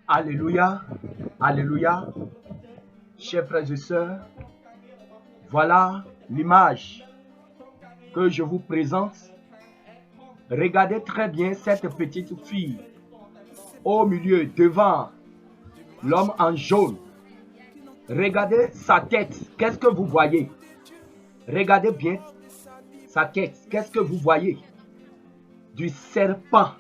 Alléluia, alléluia. Chers frères et sœurs, voilà l'image que je vous présente. Regardez très bien cette petite fille au milieu, devant l'homme en jaune. Regardez sa tête, qu'est-ce que vous voyez? Regardez bien sa tête, qu'est-ce que vous voyez? Du serpent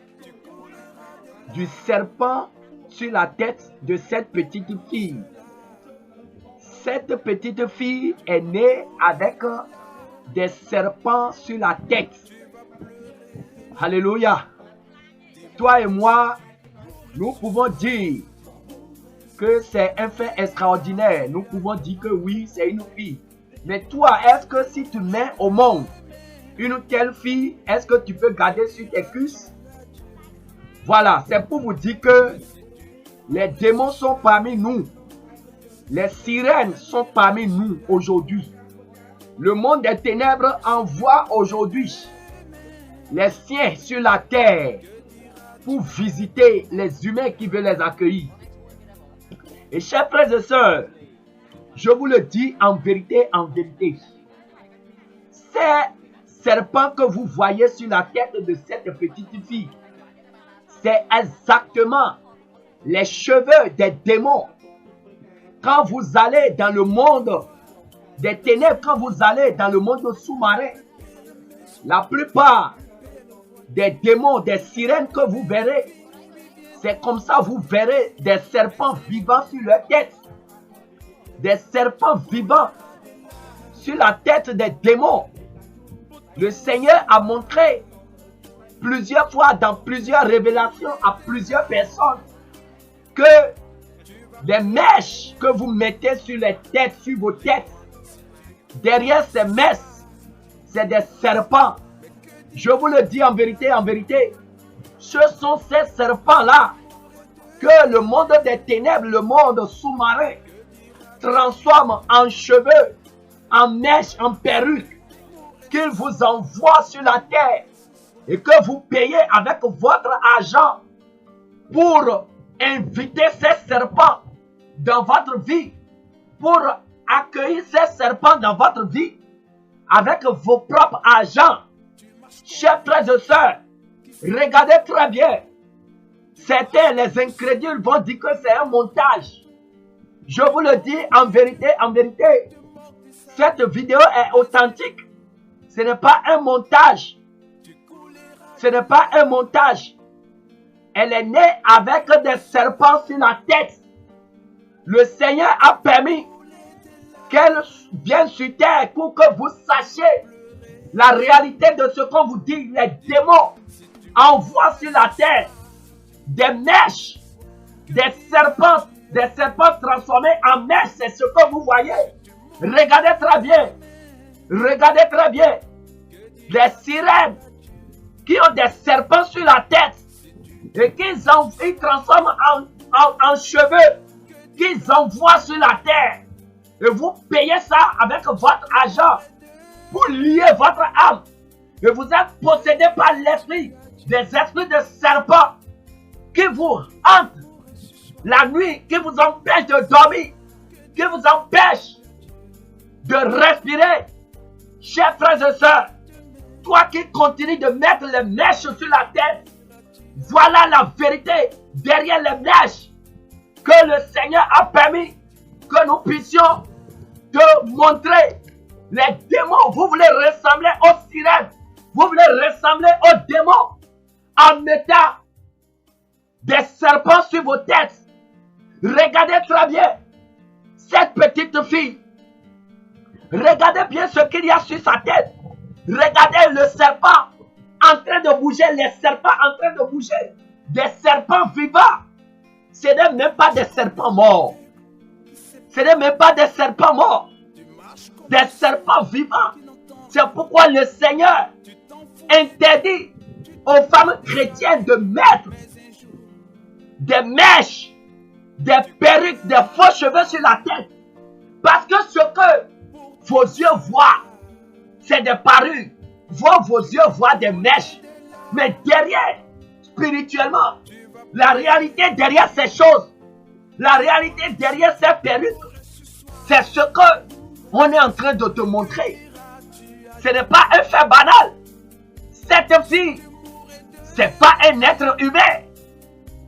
sur la tête de cette petite fille. Cette petite fille est née avec des serpents sur la tête. Alléluia. Toi et moi, nous pouvons dire que c'est un fait extraordinaire. Nous pouvons dire que oui, c'est une fille. Mais toi, est-ce que si tu mets au monde une telle fille, est-ce que tu peux garder sur tes cuisses? Voilà, c'est pour vous dire que les démons sont parmi nous. Les sirènes sont parmi nous aujourd'hui. Le monde des ténèbres envoie aujourd'hui les siens sur la terre pour visiter les humains qui veulent les accueillir. Et chers frères et sœurs, je vous le dis en vérité, ces serpents que vous voyez sur la tête de cette petite fille, c'est exactement les cheveux des démons. Quand vous allez dans le monde des ténèbres, quand vous allez dans le monde sous-marin, la plupart des démons, des sirènes que vous verrez, c'est comme ça vous verrez des serpents vivants sur leur tête. Des serpents vivants sur la tête des démons. Le Seigneur a montré plusieurs fois dans plusieurs révélations à plusieurs personnes que les mèches que vous mettez sur les têtes, sur vos têtes, derrière ces mèches, c'est des serpents. Je vous le dis en vérité, ce sont ces serpents-là que le monde des ténèbres, le monde sous-marin, transforme en cheveux, en mèches, en perruques, qu'il vous envoie sur la terre et que vous payez avec votre argent pour inviter ces serpents dans votre vie, pour accueillir ces serpents dans votre vie avec vos propres argent. Chers frères et sœurs, regardez très bien. Certains, les incrédules, vont dire que c'est un montage. Je vous le dis en vérité, cette vidéo est authentique. Ce n'est pas un montage. Ce n'est pas un montage. Elle est née avec des serpents sur la tête. Le Seigneur a permis qu'elle vienne sur terre pour que vous sachiez la réalité de ce qu'on vous dit. Les démons envoient sur la terre des mèches, des serpents transformés en mèches. C'est ce que vous voyez. Regardez très bien. Regardez très bien. Des sirènes qui ont des serpents sur la tête et qu'ils transforment en cheveux qu'ils envoient sur la terre. Et vous payez ça avec votre argent pour lier votre âme. Et vous êtes possédé par l'esprit, des esprits de serpents qui vous hantent la nuit, qui vous empêchent de dormir, qui vous empêchent de respirer. Chers frères et sœurs, toi qui continues de mettre les mèches sur la tête, voilà la vérité derrière les mèches que le Seigneur a permis que nous puissions te montrer. Les démons, vous voulez ressembler aux sirènes, vous voulez ressembler aux démons en mettant des serpents sur vos têtes. Regardez très bien cette petite fille. Regardez bien ce qu'il y a sur sa tête. Regardez le serpent en train de bouger, les serpents en train de bouger. Des serpents vivants. Ce n'est même pas des serpents morts. Ce n'est même pas des serpents morts. Des serpents vivants. C'est pourquoi le Seigneur interdit aux femmes chrétiennes de mettre des mèches, des perruques, des faux cheveux sur la tête. Parce que ce que vos yeux voient, c'est des parures. Vos yeux voient des mèches. Mais derrière, spirituellement, la réalité derrière ces choses, La réalité derrière ces perruques, c'est ce que on est en train de te montrer. Ce n'est pas un fait banal. Cette fille, c'est pas un être humain.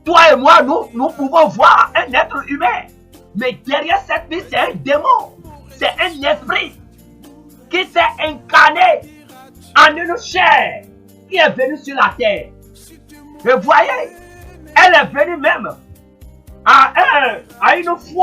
Toi et moi, nous pouvons voir un être humain. Mais derrière cette fille, c'est un démon. C'est un esprit qui s'est incarné en une chair qui est venue sur la terre. Et voyez, elle est venue même à une foi